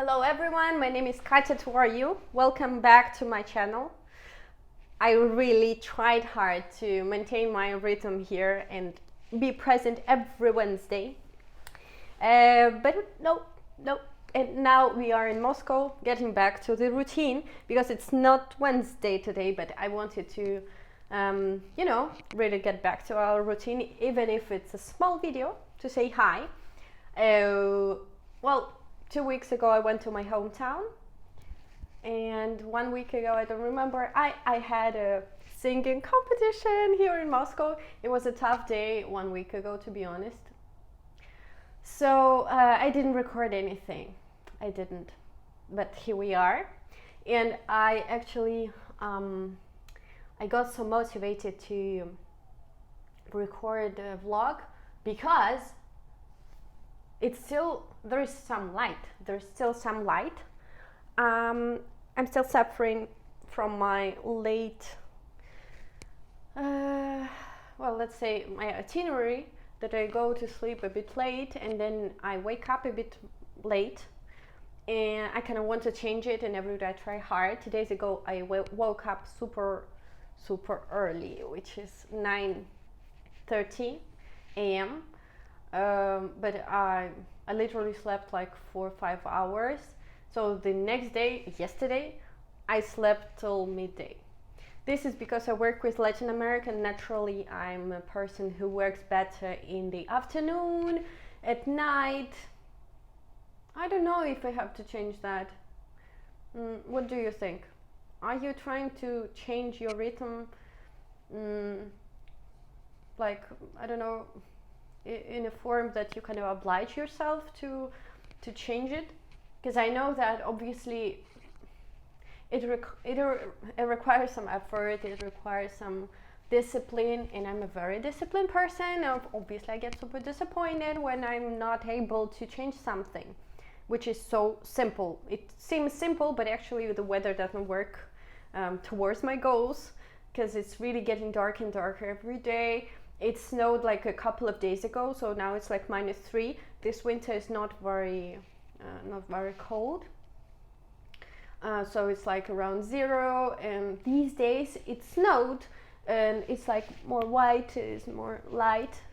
Hello everyone, my name is Katya, how are you? Welcome back to my channel. I really tried hard to maintain my rhythm here and be present every Wednesday. But no. And now we are in Moscow, getting back to the routine because it's not Wednesday today, but I wanted to, really get back to our routine, even if it's a small video to say hi. Well, 2 weeks ago I went to my hometown, and 1 week ago, I don't remember, I had a singing competition here in Moscow. It was a tough day 1 week ago, to be honest. So I didn't record anything. I didn't, but here we are. And I actually, I got so motivated to record a vlog because there is some light. There's still some light. I'm still suffering from my late, let's say my itinerary, that I go to sleep a bit late and then I wake up a bit late, and I kind of want to change it, and every day I try hard. 2 days ago I woke up super early, which is 9:30 a.m. But I literally slept like 4 or 5 hours. So the next day, yesterday, I slept till midday. This is because I work with Latin America. Naturally, I'm a person who works better in the afternoon, at night. I don't know if I have to change that. What do you think? Are you trying to change your rhythm? Like, I don't know, in a form that you kind of oblige yourself to change it? Because I know that obviously it requires some effort, it requires some discipline, and I'm a very disciplined person. Obviously I get super disappointed when I'm not able to change something, which is so simple. It seems simple, but actually the weather doesn't work towards my goals, because it's really getting darker and darker every day. It snowed like a couple of days ago, so now it's like -3. This winter is not very cold, so it's like around 0, and these days it snowed and it's like more white, it's more light,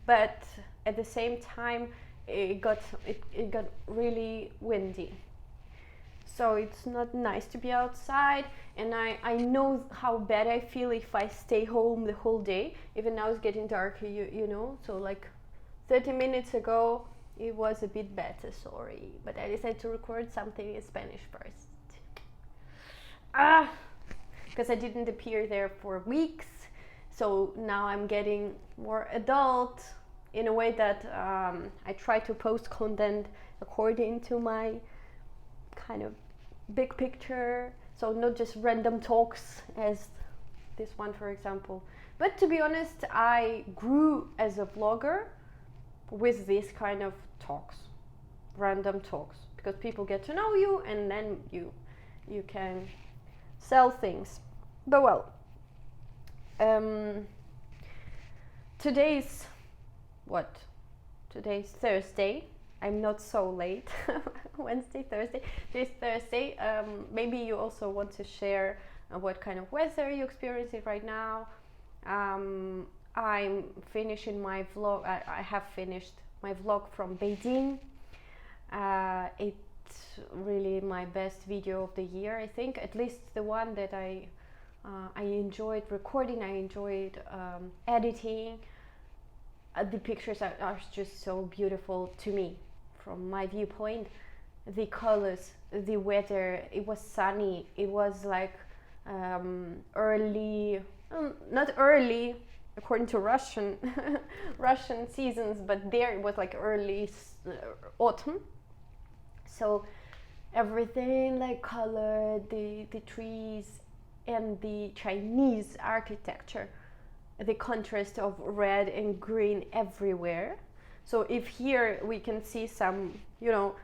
but at the same time it got really windy, so it's not nice to be outside. And I know how bad I feel if I stay home the whole day. Even now it's getting darker, you know, so like 30 minutes ago it was a bit better, sorry, but I decided to record something in Spanish first. Because I didn't appear there for weeks, so now I'm getting more adult in a way that I try to post content according to my kind of big picture, so not just random talks as this one, for example. But to be honest, I grew as a vlogger with these kind of talks, random talks, because people get to know you and then you can sell things. But well, today's Thursday. I'm not so late. Wednesday, Thursday. Today's Thursday. Maybe you also want to share what kind of weather you're experiencing right now. I'm finishing my vlog. I have finished my vlog from Beijing. It's really my best video of the year, I think. At least the one that I enjoyed recording. I enjoyed editing. The pictures are just so beautiful to me, from my viewpoint. The colors, the weather. It was sunny. It was like early, not early according to Russian seasons, but there it was like early autumn. So everything like colored, the trees and the Chinese architecture, the contrast of red and green everywhere. So if here we can see some,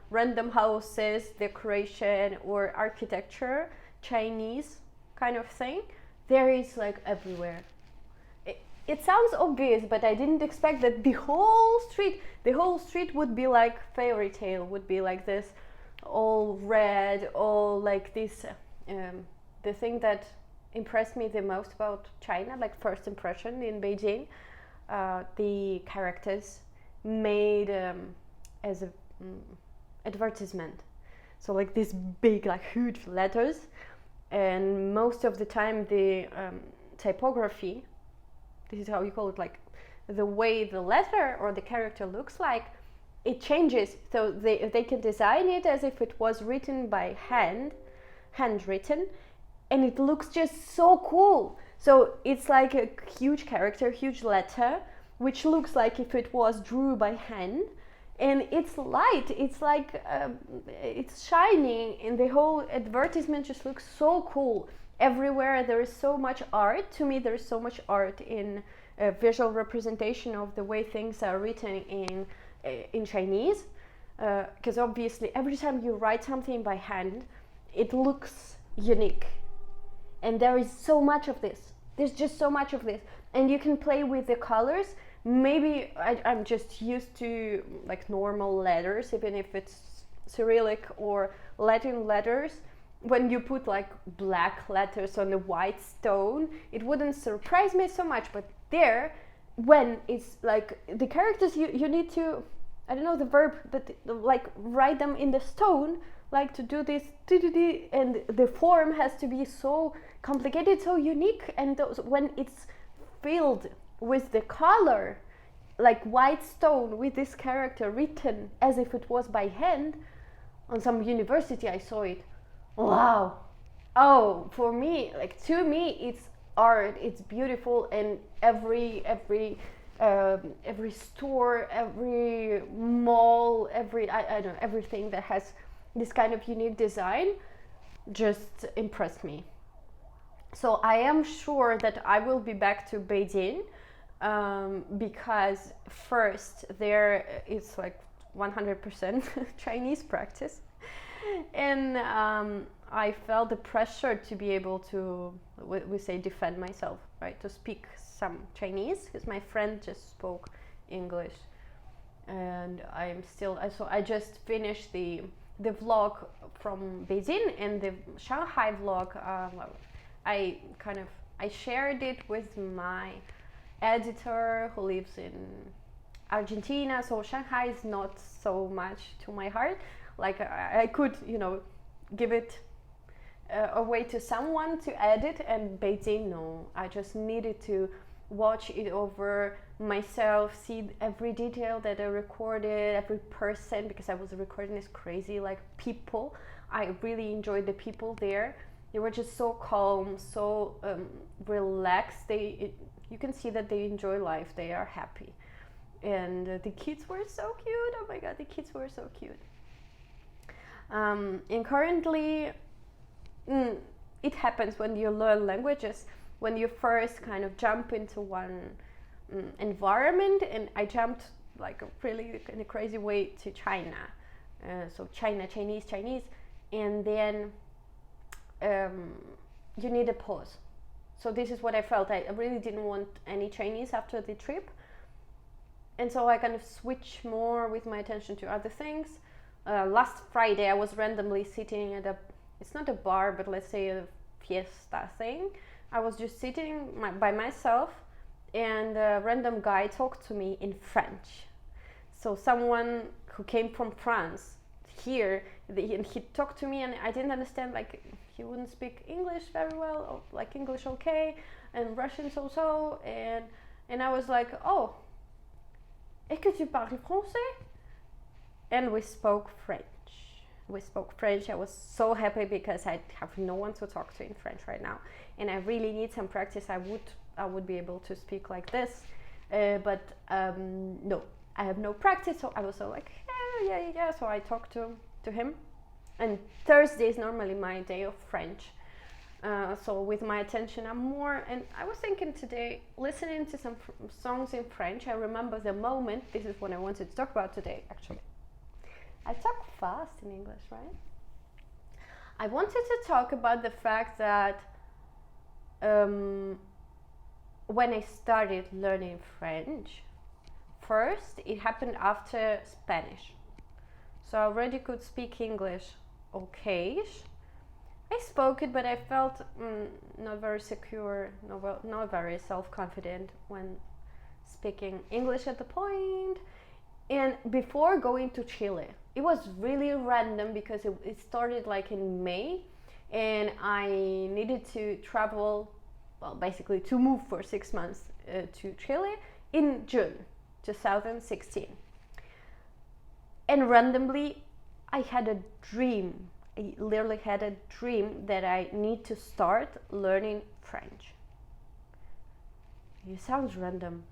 random houses, decoration or architecture, Chinese kind of thing, there is like everywhere. It sounds obvious, but I didn't expect that the whole street would be like fairy tale, would be like this all red, all like this. The thing that impressed me the most about China, like first impression in Beijing, the characters made as a advertisement. So like this big, like huge letters, and most of the time the typography, this is how you call it, like the way the letter or the character looks like, it changes. So they can design it as if it was written by handwritten, and it looks just so cool. So it's like a huge character, huge letter, which looks like if it was drew by hand, and it's light, it's like it's shining, and the whole advertisement just looks so cool. Everywhere there is so much art. To me, there is so much art in visual representation of the way things are written in Chinese, because obviously every time you write something by hand, it looks unique, and there is so much of this. There's just so much of this, and you can play with the colors. Maybe I'm just used to like normal letters, even if it's Cyrillic or Latin letters. When you put like black letters on a white stone, it wouldn't surprise me so much. But there, when it's like the characters, you need to, I don't know the verb, but like write them in the stone, like to do this, and the form has to be so complicated, so unique. And when it's filled with the color, like white stone with this character written as if it was by hand on some university, I saw it. Wow. Oh, for me, like to me, it's art. It's beautiful, and every store, every mall, I don't know, everything that has this kind of unique design just impressed me. So I am sure that I will be back to Beijing, because first there is like 100% Chinese practice, and I felt the pressure to be able to, we say, defend myself, right, to speak some Chinese, because my friend just spoke English, and I just finished the vlog from Beijing, and the Shanghai vlog, I shared it with my editor who lives in Argentina, so Shanghai is not so much to my heart. Like I could, give it away to someone to edit, and Beijing, no. I just needed to watch it over myself, see every detail that I recorded, every person, because I was recording this crazy, like, people. I really enjoyed the people there. They were just so calm, so relaxed. You can see that they enjoy life. They are happy. And the kids were so cute. Oh my god, the kids were so cute. And currently, it happens when you learn languages, when you first kind of jump into one environment, and I jumped like really in a crazy way to China. So China, Chinese, and then you need a pause. So this is what I felt. I really didn't want any Chinese after the trip, and so I kind of switched more with my attention to other things. Last Friday I was randomly sitting at it's not a bar, but let's say a fiesta thing. I was just sitting by myself, and a random guy talked to me in French. So someone who came from France here, and he talked to me, and I didn't understand, like, he wouldn't speak English very well, or like English okay, and Russian so, and I was like, oh, est-ce que tu parles français? And we spoke French. I was so happy because I have no one to talk to in French right now, and I really need some practice. I would be able to speak like this, but no, I have no practice. So I was so like, yeah. So I talked to him, and Thursday is normally my day of French. So with my attention, I'm more, and I was thinking today, listening to some songs in French, I remember the moment. This is what I wanted to talk about today, actually. I talk fast in English, right? I wanted to talk about the fact that when I started learning French, first it happened after Spanish. so I already could speak English okay-ish. I spoke it, but I felt not very secure, not very self-confident when speaking English at the point. And before going to Chile, it was really random because it started like in May, and I needed to travel, well, basically to move for 6 months to Chile in June 2016. And randomly, I had a dream. I literally had a dream that I need to start learning French. It sounds random,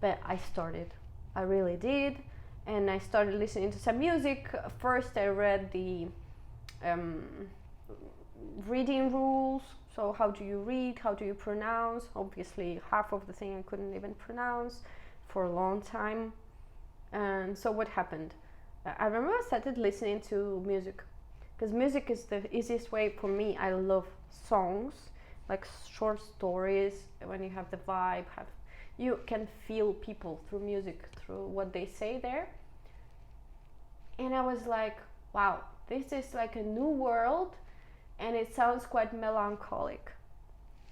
but I started. I really did, and I started listening to some music. First, I read the reading rules. So how do you read? How do you pronounce? Obviously, half of the thing I couldn't even pronounce for a long time. And so what happened? I remember I started listening to music, because music is the easiest way for me. I love songs, like short stories. When you have the vibe, you can feel people through music, through what they say there. And I was like, wow, this is like a new world, and it sounds quite melancholic.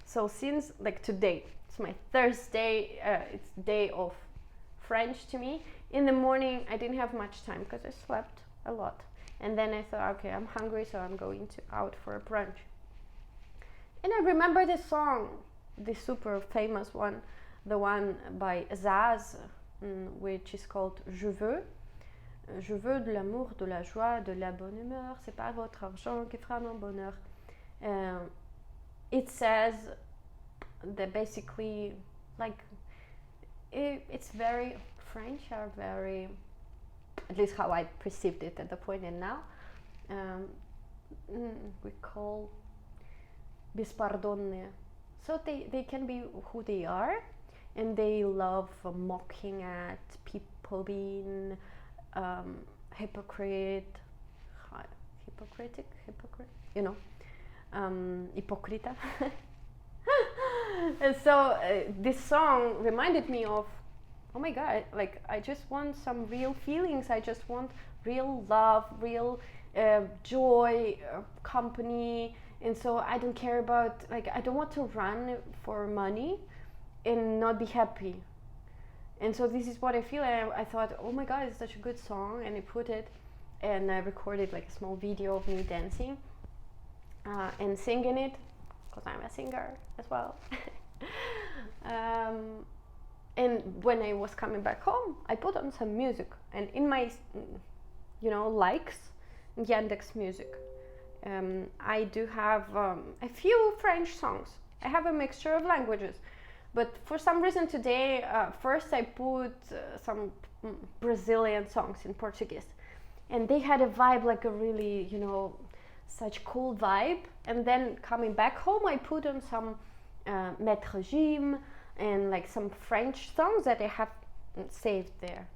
So since like today, it's my Thursday, it's day of French to me. In the morning, I didn't have much time because I slept a lot. And then I thought, okay, I'm hungry, so I'm going out for a brunch. And I remember the song, the super famous one, the one by Zaz, which is called Je veux. Je veux de l'amour, de la joie, de la bonne humeur. C'est pas votre argent qui fera mon bonheur. It says that basically, like, it's very French are very, at least how I perceived it at the point and now, we call bispardonne. So they can be who they are, and they love mocking at people being hypocrite, you know, ipocrita. And so this song reminded me of, oh my God, like I just want some real feelings. I just want real love, real joy, company. And so I don't care about, like, I don't want to run for money and not be happy. And so this is what I feel. And I thought, oh my God, it's such a good song. And I put it, and I recorded like a small video of me dancing and singing it, because I'm a singer as well. And when I was coming back home, I put on some music, and in my, likes, Yandex Music, I do have a few French songs. I have a mixture of languages, but for some reason today, first I put some Brazilian songs in Portuguese, and they had a vibe, like a really, such cool vibe. And then coming back home, I put on some Maître Gim, and like some French songs that I have saved there.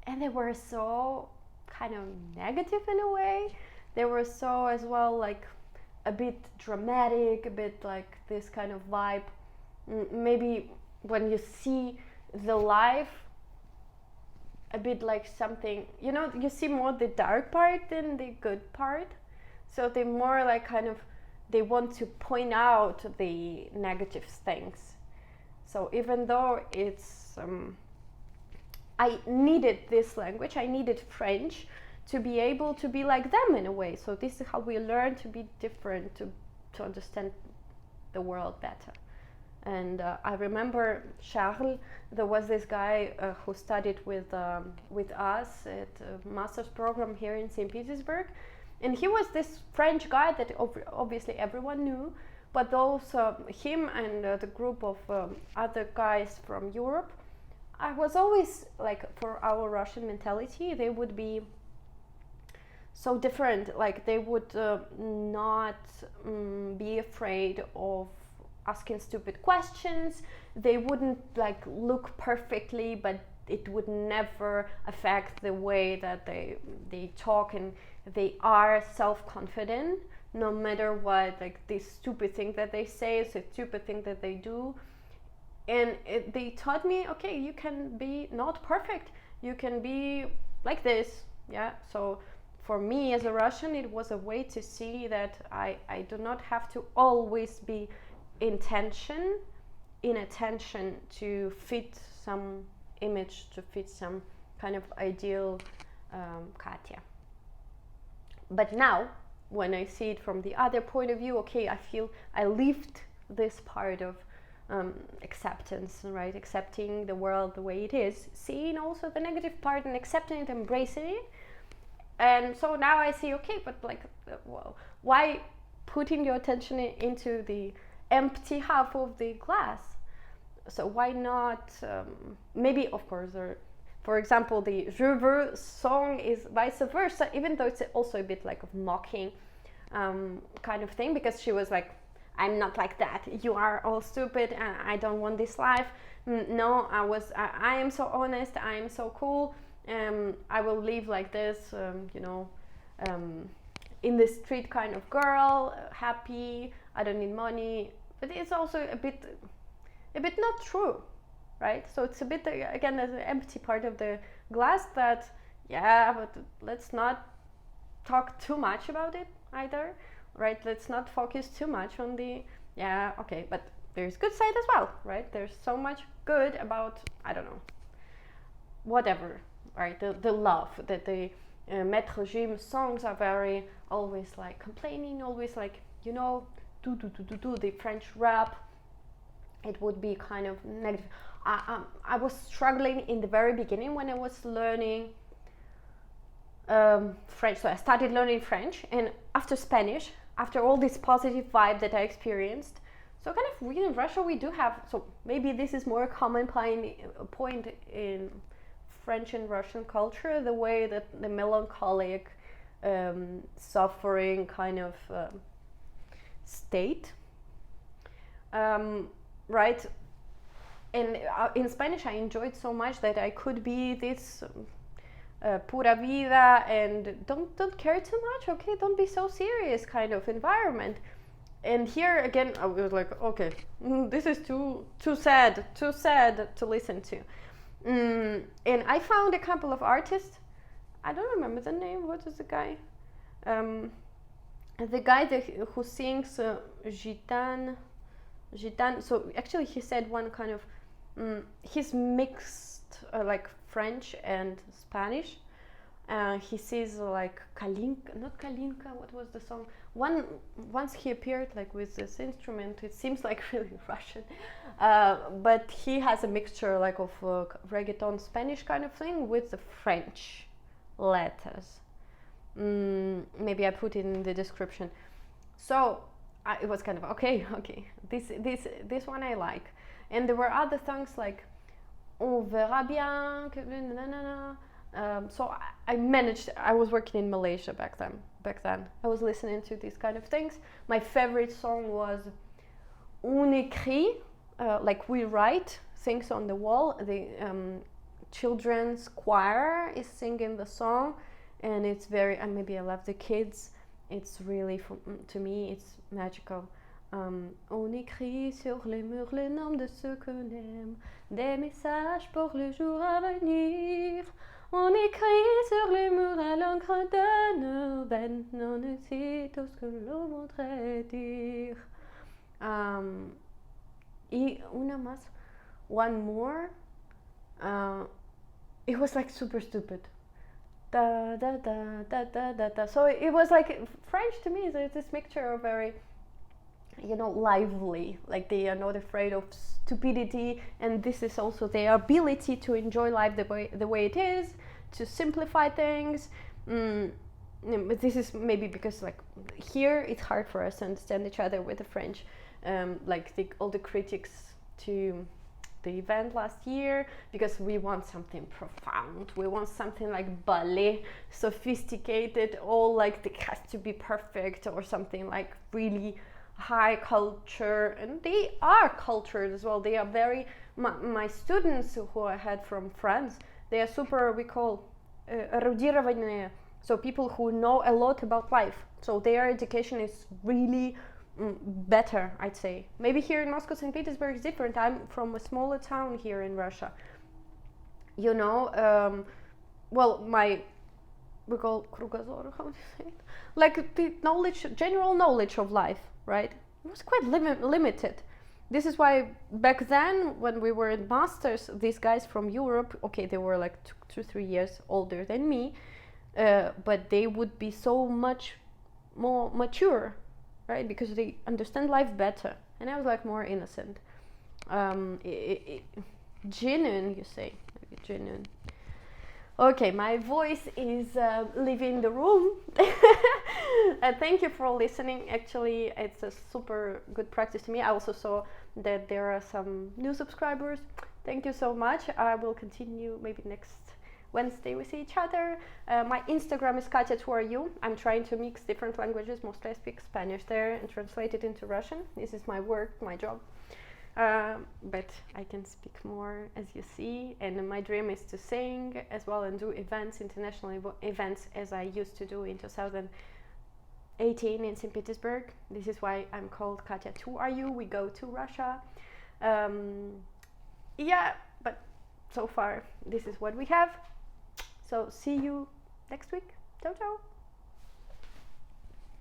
And they were so kind of negative in a way. They were so as well like a bit dramatic, a bit like this kind of vibe. Maybe when you see the life, a bit like something, you see more the dark part than the good part. So they more like kind of, they want to point out the negative things. So even though it's, I needed this language, I needed French to be able to be like them in a way. So this is how we learn to be different, to understand the world better. And I remember Charles, there was this guy who studied with us at a master's program here in St. Petersburg. And he was this French guy that obviously everyone knew, but also him and the group of other guys from Europe, I was always like, for our Russian mentality, they would be so different. Like they would not be afraid of asking stupid questions. They wouldn't like look perfectly, but it would never affect the way that they talk, and they are self-confident no matter what, like this stupid thing that they say is a stupid thing that they do. And they taught me, okay, you can be not perfect, you can be like this. Yeah, so for me as a Russian, it was a way to see that I do not have to always be in attention to fit some image, to fit some kind of ideal Katya. But now, when I see it from the other point of view, okay, I feel I lived this part of acceptance, right? Accepting the world the way it is, seeing also the negative part and accepting it, embracing it. And so now I see, okay, but like, well, why putting your attention into the empty half of the glass? So why not, maybe, of course, for example, the Je veux song is vice versa, even though it's also a bit like a mocking kind of thing, because she was like, I'm not like that, you are all stupid and I don't want this life. No, I am so honest, I am so cool, I will live like this, in the street kind of girl, happy, I don't need money. But it's also a bit not true, right? So it's a bit, again, there's an empty part of the glass that, yeah, but let's not talk too much about it either, right? Let's not focus too much on the, yeah, okay, but there's good side as well, right? There's so much good about, I don't know, whatever, right? The love that the Maître Regime songs are very always like complaining, always like, do the French rap. It would be kind of negative. I was struggling in the very beginning when I was learning French. So I started learning French, and after Spanish, after all this positive vibe that I experienced, so kind of really in Russia we do have, so maybe this is more a common point in French and Russian culture, the way that the melancholic, suffering kind of state, right? And in Spanish I enjoyed so much that I could be this pura vida and don't care too much, okay, don't be so serious kind of environment. And here again I was like, okay, this is too sad to listen to. And I found a couple of artists, I don't remember the name, what is the guy? The guy who sings Gitane, so actually he said one kind of, he's mixed like French and Spanish. He says like Kalinka, not Kalinka, what was the song? Once he appeared like with this instrument, it seems like really Russian, but he has a mixture like of reggaeton Spanish kind of thing with the French letters. Maybe I put it in the description. So it was kind of okay, this one I like. And there were other songs like On verra bien, so I managed. I was working in Malaysia back then. I was listening to these kind of things. My favorite song was On écrit, like we write things on the wall. The children's choir is singing the song, and it's very, and maybe I love the kids. It's really, to me, it's magical. On écrit sur les murs les noms de ceux qu'on aime, des messages pour le jour à venir. On écrit sur les murs à l'encre de nos veines, non aussi tout ce que l'on voudrait dire. Y una más, one more. It was like super stupid. Da da da da da da da. So it was like French to me. There's this mixture of very, lively. Like they are not afraid of stupidity, and this is also their ability to enjoy life the way it is, to simplify things. But this is maybe because like here it's hard for us to understand each other with the French. Like all the critics to the event last year, because we want something profound, we want something like ballet, sophisticated, all like it has to be perfect, or something like really high culture. And they are cultured as well. They are very, my students who I had from France, they are super, we call эрудированные, so people who know a lot about life, so their education is really better, I'd say. Maybe here in Moscow, St. Petersburg is different. I'm from a smaller town here in Russia. well, we call krugazor, how do you say it? Like the knowledge, general knowledge of life, right? It was quite limited. This is why back then, when we were in masters, these guys from Europe, okay, they were like 2-3 years older than me, but they would be so much more mature, right? Because they understand life better, and I was like more innocent. Genuine, you say? Maybe genuine. Okay, my voice is leaving the room. Thank you for listening. Actually, it's a super good practice to me. I also saw that there are some new subscribers. Thank you so much. I will continue maybe next Wednesday we see each other. My Instagram is Katya, who are you? I'm trying to mix different languages. Mostly I speak Spanish there and translate it into Russian. This is my work, my job. But I can speak more, as you see, and my dream is to sing as well and do events, international events, as I used to do in 2018 in St. Petersburg. This is why I'm called Katya, who are you? We go to Russia. Yeah, but so far this is what we have. So see you next week. Ciao, ciao.